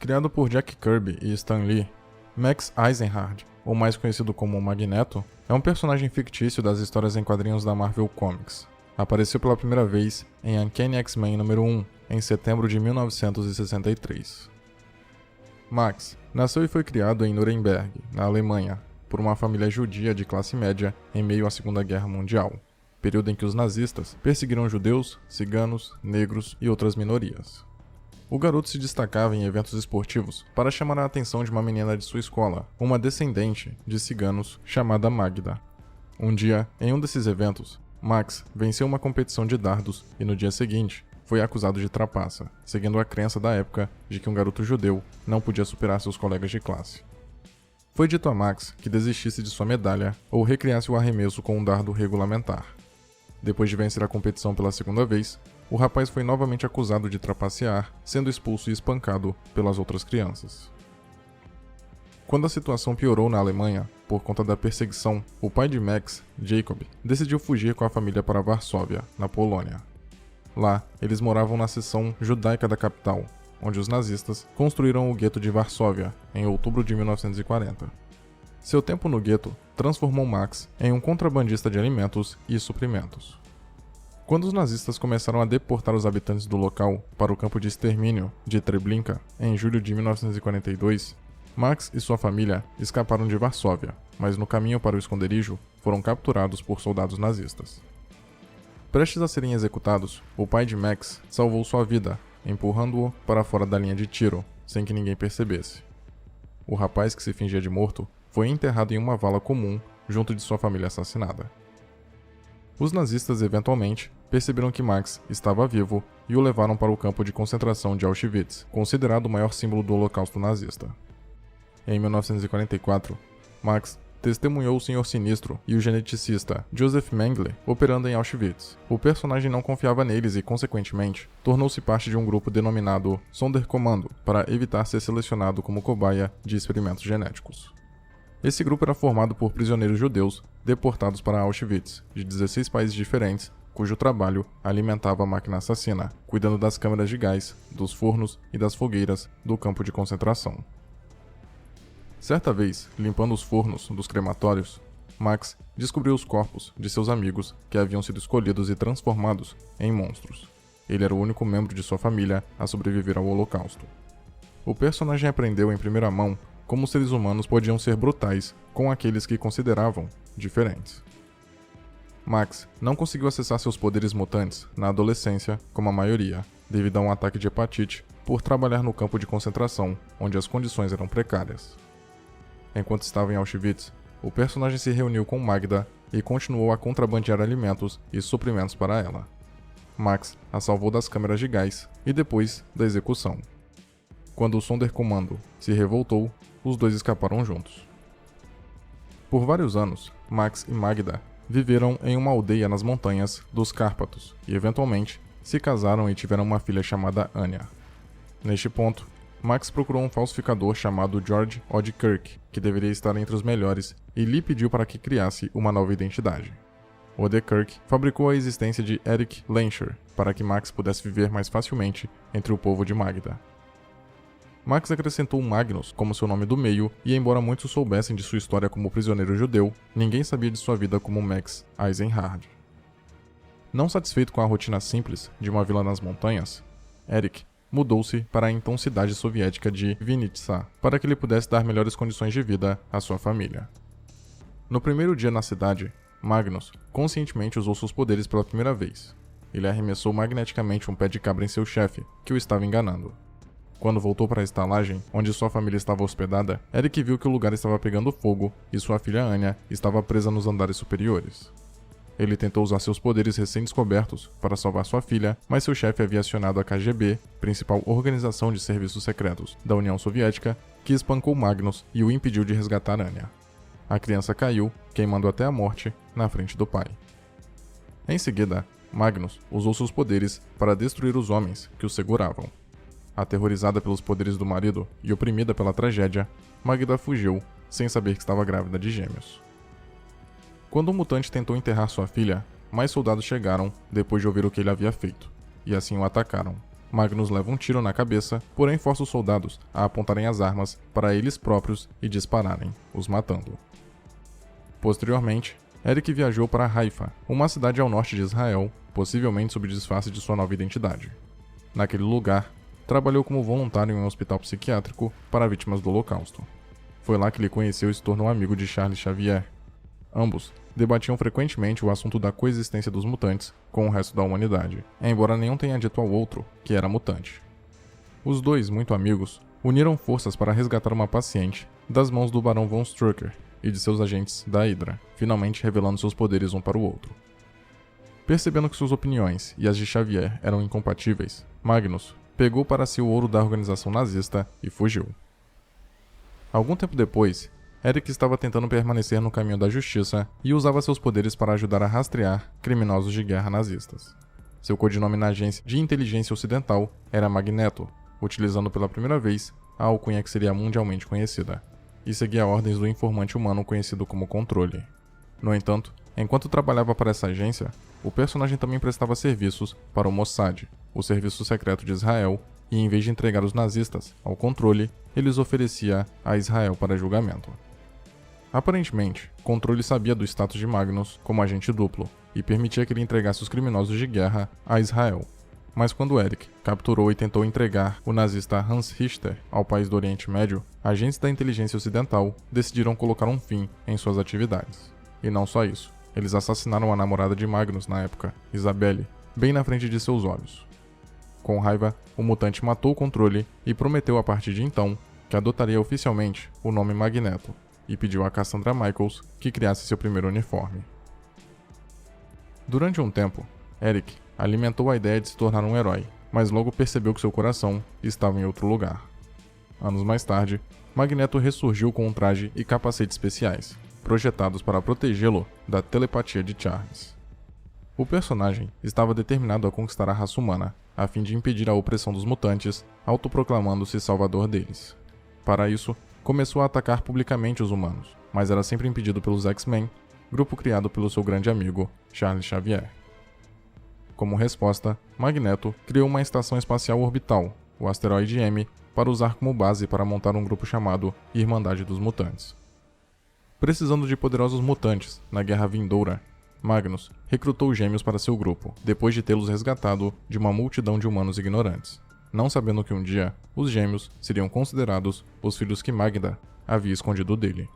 Criado por Jack Kirby e Stan Lee, Max Eisenhard, ou mais conhecido como Magneto, é um personagem fictício das histórias em quadrinhos da Marvel Comics. Apareceu pela primeira vez em Uncanny X-Men número 1, em setembro de 1963. Max nasceu e foi criado em Nuremberg, na Alemanha, por uma família judia de classe média em meio à Segunda Guerra Mundial, período em que os nazistas perseguiram judeus, ciganos, negros e outras minorias. O garoto se destacava em eventos esportivos para chamar a atenção de uma menina de sua escola, uma descendente de ciganos chamada Magda. Um dia, em um desses eventos, Max venceu uma competição de dardos e no dia seguinte foi acusado de trapaça, seguindo a crença da época de que um garoto judeu não podia superar seus colegas de classe. Foi dito a Max que desistisse de sua medalha ou recriasse o arremesso com um dardo regulamentar. Depois de vencer a competição pela segunda vez, o rapaz foi novamente acusado de trapacear, sendo expulso e espancado pelas outras crianças. Quando a situação piorou na Alemanha, por conta da perseguição, o pai de Max, Jacob, decidiu fugir com a família para Varsóvia, na Polônia. Lá, eles moravam na seção judaica da capital, onde os nazistas construíram o gueto de Varsóvia, em outubro de 1940. Seu tempo no gueto transformou Max em um contrabandista de alimentos e suprimentos. Quando os nazistas começaram a deportar os habitantes do local para o campo de extermínio de Treblinka, em julho de 1942, Max e sua família escaparam de Varsóvia, mas no caminho para o esconderijo foram capturados por soldados nazistas. Prestes a serem executados, o pai de Max salvou sua vida, empurrando-o para fora da linha de tiro, sem que ninguém percebesse. O rapaz que se fingia de morto foi enterrado em uma vala comum junto de sua família assassinada. Os nazistas eventualmente perceberam que Max estava vivo e o levaram para o campo de concentração de Auschwitz, considerado o maior símbolo do Holocausto nazista. Em 1944, Max testemunhou o Senhor Sinistro e o geneticista Joseph Mengele operando em Auschwitz. O personagem não confiava neles e, consequentemente, tornou-se parte de um grupo denominado Sonderkommando para evitar ser selecionado como cobaia de experimentos genéticos. Esse grupo era formado por prisioneiros judeus deportados para Auschwitz, de 16 países diferentes, cujo trabalho alimentava a máquina assassina, cuidando das câmeras de gás, dos fornos e das fogueiras do campo de concentração. Certa vez, limpando os fornos dos crematórios, Max descobriu os corpos de seus amigos que haviam sido escolhidos e transformados em monstros. Ele era o único membro de sua família a sobreviver ao Holocausto. O personagem aprendeu em primeira mão como os seres humanos podiam ser brutais com aqueles que consideravam diferentes. Max não conseguiu acessar seus poderes mutantes na adolescência, como a maioria, devido a um ataque de hepatite, por trabalhar no campo de concentração, onde as condições eram precárias. Enquanto estava em Auschwitz, o personagem se reuniu com Magda e continuou a contrabandear alimentos e suprimentos para ela. Max a salvou das câmeras de gás e depois da execução. Quando o Sonderkommando se revoltou, os dois escaparam juntos. Por vários anos, Max e Magda viveram em uma aldeia nas montanhas dos Cárpatos e, eventualmente, se casaram e tiveram uma filha chamada Anya. Neste ponto, Max procurou um falsificador chamado George Odekirk, que deveria estar entre os melhores, e lhe pediu para que criasse uma nova identidade. Odekirk fabricou a existência de Eric Lenscher para que Max pudesse viver mais facilmente entre o povo de Magda. Max acrescentou Magnus como seu nome do meio, e embora muitos soubessem de sua história como prisioneiro judeu, ninguém sabia de sua vida como Max Eisenhard. Não satisfeito com a rotina simples de uma vila nas montanhas, Eric mudou-se para a então cidade soviética de Vinnytsia, para que ele pudesse dar melhores condições de vida à sua família. No primeiro dia na cidade, Magnus conscientemente usou seus poderes pela primeira vez. Ele arremessou magneticamente um pé de cabra em seu chefe, que o estava enganando. Quando voltou para a estalagem, onde sua família estava hospedada, Eric viu que o lugar estava pegando fogo e sua filha Anya estava presa nos andares superiores. Ele tentou usar seus poderes recém-descobertos para salvar sua filha, mas seu chefe havia acionado a KGB, principal organização de serviços secretos da União Soviética, que espancou Magnus e o impediu de resgatar Anya. A criança caiu, queimando até a morte, na frente do pai. Em seguida, Magnus usou seus poderes para destruir os homens que o seguravam. Aterrorizada pelos poderes do marido e oprimida pela tragédia, Magda fugiu, sem saber que estava grávida de gêmeos. Quando o mutante tentou enterrar sua filha, mais soldados chegaram depois de ouvir o que ele havia feito, e assim o atacaram. Magnus leva um tiro na cabeça, porém força os soldados a apontarem as armas para eles próprios e dispararem, os matando. Posteriormente, Eric viajou para Haifa, uma cidade ao norte de Israel, possivelmente sob disfarce de sua nova identidade. Naquele lugar, trabalhou como voluntário em um hospital psiquiátrico para vítimas do Holocausto. Foi lá que ele conheceu e se tornou amigo de Charles Xavier. Ambos debatiam frequentemente o assunto da coexistência dos mutantes com o resto da humanidade, embora nenhum tenha dito ao outro que era mutante. Os dois, muito amigos, uniram forças para resgatar uma paciente das mãos do Barão Von Strucker e de seus agentes da Hydra, finalmente revelando seus poderes um para o outro. Percebendo que suas opiniões e as de Xavier eram incompatíveis, Magnus pegou para si o ouro da organização nazista e fugiu. Algum tempo depois, Eric estava tentando permanecer no caminho da justiça e usava seus poderes para ajudar a rastrear criminosos de guerra nazistas. Seu codinome na agência de inteligência ocidental era Magneto, utilizando pela primeira vez a alcunha que seria mundialmente conhecida, e seguia ordens do informante humano conhecido como Controle. No entanto, enquanto trabalhava para essa agência, o personagem também prestava serviços para o Mossad, o serviço secreto de Israel, e em vez de entregar os nazistas ao Controle, ele os oferecia a Israel para julgamento. Aparentemente, Controle sabia do status de Magnus como agente duplo e permitia que ele entregasse os criminosos de guerra a Israel. Mas quando Eric capturou e tentou entregar o nazista Hans Richter ao país do Oriente Médio, agentes da inteligência ocidental decidiram colocar um fim em suas atividades. E não só isso, eles assassinaram a namorada de Magnus na época, Isabelle, bem na frente de seus olhos. Com raiva, o mutante matou o Controle e prometeu a partir de então que adotaria oficialmente o nome Magneto, e pediu a Cassandra Michaels que criasse seu primeiro uniforme. Durante um tempo, Eric alimentou a ideia de se tornar um herói, mas logo percebeu que seu coração estava em outro lugar. Anos mais tarde, Magneto ressurgiu com um traje e capacete especiais, projetados para protegê-lo da telepatia de Charles. O personagem estava determinado a conquistar a raça humana, a fim de impedir a opressão dos mutantes, autoproclamando-se salvador deles. Para isso, começou a atacar publicamente os humanos, mas era sempre impedido pelos X-Men, grupo criado pelo seu grande amigo, Charles Xavier. Como resposta, Magneto criou uma estação espacial orbital, o asteroide M, para usar como base para montar um grupo chamado Irmandade dos Mutantes. Precisando de poderosos mutantes na Guerra Vindoura, Magnus recrutou os gêmeos para seu grupo, depois de tê-los resgatado de uma multidão de humanos ignorantes, não sabendo que um dia os gêmeos seriam considerados os filhos que Magda havia escondido dele.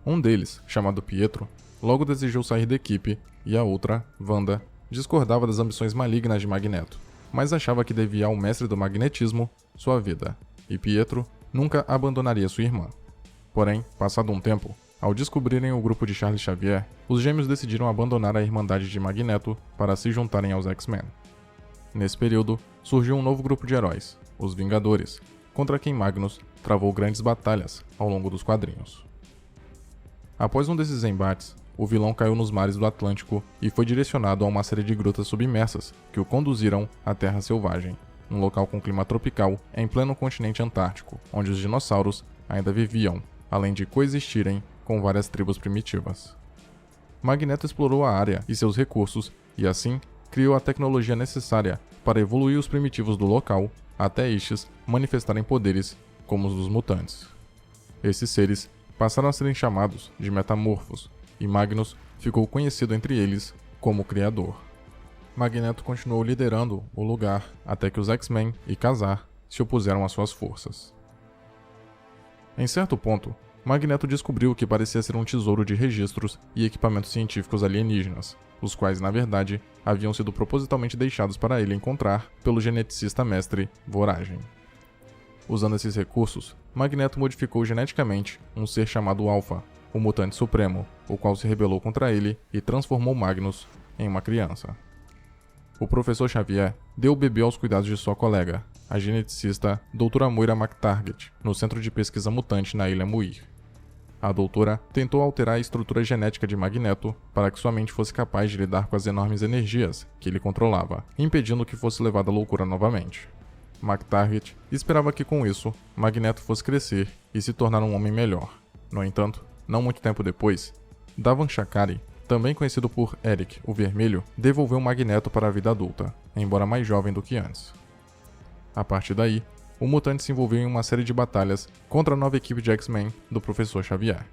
Um deles, chamado Pietro, logo desejou sair da equipe e a outra, Wanda, discordava das ambições malignas de Magneto, mas achava que devia ao mestre do magnetismo sua vida, e Pietro nunca abandonaria sua irmã. Porém, passado um tempo, ao descobrirem o grupo de Charles Xavier, os gêmeos decidiram abandonar a Irmandade de Magneto para se juntarem aos X-Men. Nesse período, surgiu um novo grupo de heróis, os Vingadores, contra quem Magnus travou grandes batalhas ao longo dos quadrinhos. Após um desses embates, o vilão caiu nos mares do Atlântico e foi direcionado a uma série de grutas submersas que o conduziram à Terra Selvagem, um local com clima tropical em pleno continente antártico, onde os dinossauros ainda viviam, além de coexistirem com várias tribos primitivas. Magneto explorou a área e seus recursos e, assim, criou a tecnologia necessária para evoluir os primitivos do local até estes manifestarem poderes como os dos mutantes. Esses seres passaram a serem chamados de metamorfos, e Magnus ficou conhecido entre eles como o Criador. Magneto continuou liderando o lugar até que os X-Men e Ka-Zar se opuseram às suas forças. Em certo ponto, Magneto descobriu que parecia ser um tesouro de registros e equipamentos científicos alienígenas, os quais, na verdade, haviam sido propositalmente deixados para ele encontrar pelo geneticista mestre Voragem. Usando esses recursos, Magneto modificou geneticamente um ser chamado Alpha, o Mutante Supremo, o qual se rebelou contra ele e transformou Magnus em uma criança. O professor Xavier deu o bebê aos cuidados de sua colega, a geneticista Dra. Moira McTarget, no Centro de Pesquisa Mutante na Ilha Muir. A doutora tentou alterar a estrutura genética de Magneto para que sua mente fosse capaz de lidar com as enormes energias que ele controlava, impedindo que fosse levado à loucura novamente. McTarget esperava que com isso, Magneto fosse crescer e se tornar um homem melhor. No entanto, não muito tempo depois, Davan Shakari, também conhecido por Eric o Vermelho, devolveu Magneto para a vida adulta, embora mais jovem do que antes. A partir daí, o mutante se envolveu em uma série de batalhas contra a nova equipe de X-Men do Professor Xavier.